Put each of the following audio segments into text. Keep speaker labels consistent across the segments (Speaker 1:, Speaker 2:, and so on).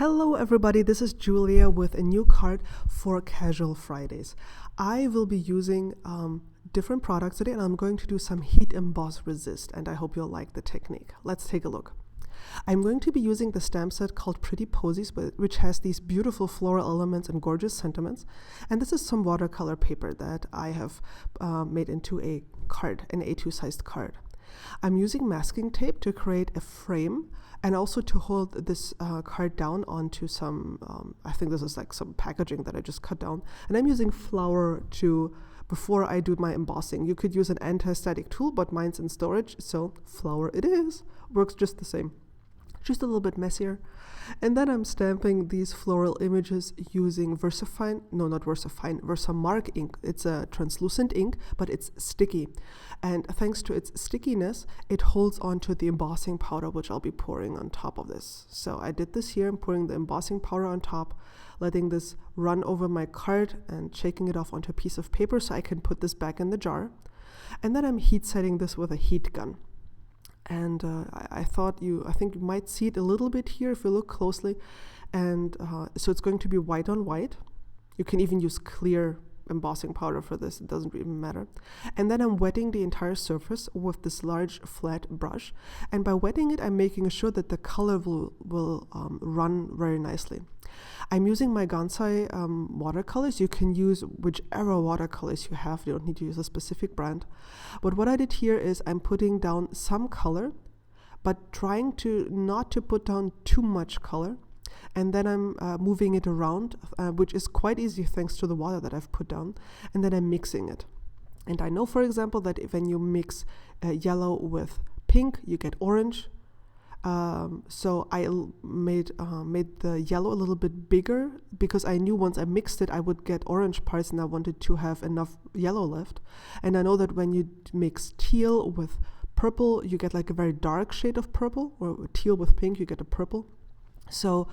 Speaker 1: Hello everybody, this is Julia with a new card for Casual Fridays. I will be using different products today, and I'm going to do some heat emboss resist, and I hope you'll like the technique. Let's take a look. I'm going to be using the stamp set called Pretty Posies, which has these beautiful floral elements and gorgeous sentiments. And this is some watercolor paper that I have made into a card, an A2 sized card. I'm using masking tape to create a frame and also to hold this card down onto some, I think this is like some packaging that I just cut down. And I'm using flour before I do my embossing. You could use an anti-static tool, but mine's in storage, so flour it is. Works just the same. Just a little bit messier. And then I'm stamping these floral images using Versamark ink. It's a translucent ink, but it's sticky. And thanks to its stickiness, it holds onto the embossing powder, which I'll be pouring on top of this. So I did this here. I'm pouring the embossing powder on top, letting this run over my card and shaking it off onto a piece of paper so I can put this back in the jar. And then I'm heat setting this with a heat gun. And I think you might see it a little bit here if you look closely. And so it's going to be white on white. You can even use clear embossing powder for this. It doesn't even matter. And then I'm wetting the entire surface with this large flat brush. And by wetting it, I'm making sure that the color will run very nicely. I'm using my Gansai watercolors. You can use whichever watercolors you have. You don't need to use a specific brand. But what I did here is I'm putting down some color, but trying not to put down too much color. And then I'm moving it around, which is quite easy thanks to the water that I've put down. And then I'm mixing it. And I know, for example, that when you mix yellow with pink, you get orange. So I made the yellow a little bit bigger because I knew once I mixed it I would get orange parts, and I wanted to have enough yellow left. And I know that when you mix teal with purple, you get like a very dark shade of purple, or teal with pink, you get a purple. So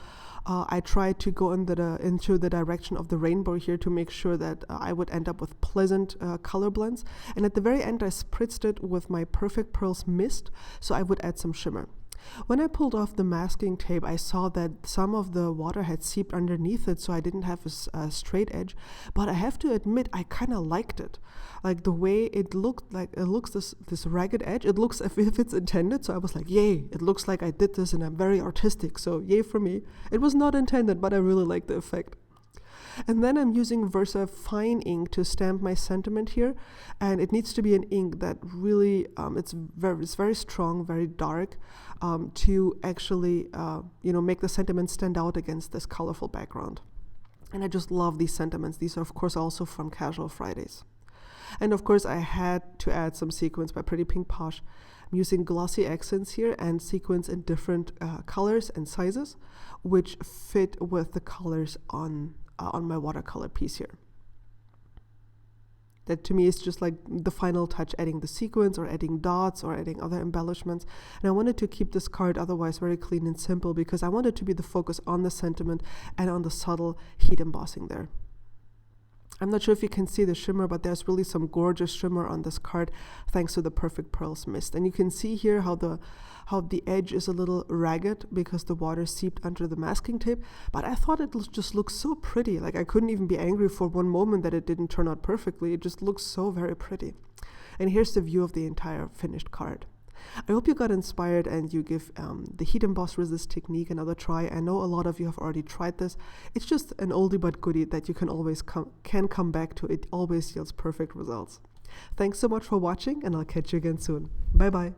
Speaker 1: I tried to go into the direction of the rainbow here to make sure that I would end up with pleasant color blends. And at the very end I spritzed it with my Perfect Pearls mist so I would add some shimmer. When I pulled off the masking tape, I saw that some of the water had seeped underneath it, so I didn't have a straight edge. But I have to admit, I kind of liked it. Like the way it looked, like it looks this ragged edge. It looks as if it's intended, so I was like, yay, it looks like I did this and I'm very artistic, so yay for me. It was not intended, but I really like the effect. And then I'm using Versa fine ink to stamp my sentiment here, and it needs to be an ink that really it's very strong, very dark, to actually make the sentiment stand out against this colorful background. And I just love these sentiments. These are of course also from Casual Fridays. And of course I had to add some sequins by Pretty Pink Posh. I'm using glossy accents here and sequins in different colors and sizes, which fit with the colors on my watercolor piece here. That to me is just like the final touch, adding the sequins or adding dots or adding other embellishments. And I wanted to keep this card otherwise very clean and simple because I wanted to be the focus on the sentiment and on the subtle heat embossing there. I'm not sure if you can see the shimmer, but there's really some gorgeous shimmer on this card thanks to the Perfect Pearls mist. And you can see here how the edge is a little ragged because the water seeped under the masking tape. But I thought it just looked so pretty. Like I couldn't even be angry for one moment that it didn't turn out perfectly. It just looks so very pretty. And here's the view of the entire finished card. I hope you got inspired and you give the heat emboss resist technique another try. I know a lot of you have already tried this. It's just an oldie but goodie that you can always come back to. It always yields perfect results. Thanks so much for watching, and I'll catch you again soon. Bye bye.